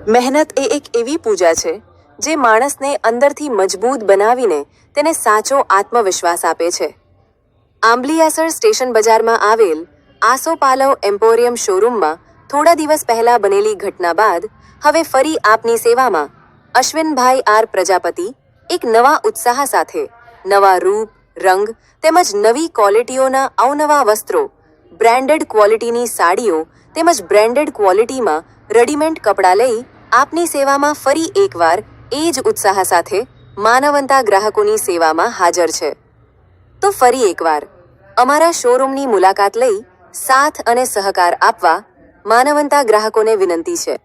મહેનત એ એક એવી પૂજા છે જે માણસને અંદરથી મજબૂત બનાવીને તેને સાચો આત્મવિશ્વાસ આપે છે. આંબલિયાસર સ્ટેશન બજારમાં આવેલ આસોપાલવ એમ્પોરિયમ શોરૂમમાં થોડા દિવસ પહેલા બનેલી ઘટના બાદ હવે ફરી આપની સેવામાં અશ્વિનભાઈ આર પ્રજાપતિ એક નવા ઉત્સાહ સાથે નવા રૂપ, રંગ તેમજ નવી ક્વોલિટીઓના અવનવા વસ્ત્રો, બ્રાન્ડેડ ક્વોલિટીની સાડીઓ તેમજ બ્રાન્ડેડ ક્વોલિટીમાં રેડીમેડ કપડાં લઈ આપની સેવામાં ફરી એકવાર એ જ ઉત્સાહ સાથે માનવંતા ગ્રાહકોની સેવામાં હાજર છે. તો ફરી એકવાર અમારા શોરૂમની મુલાકાત લઈ સાથ અને સહકાર આપવા માનવંતા ગ્રાહકોને વિનંતી છે.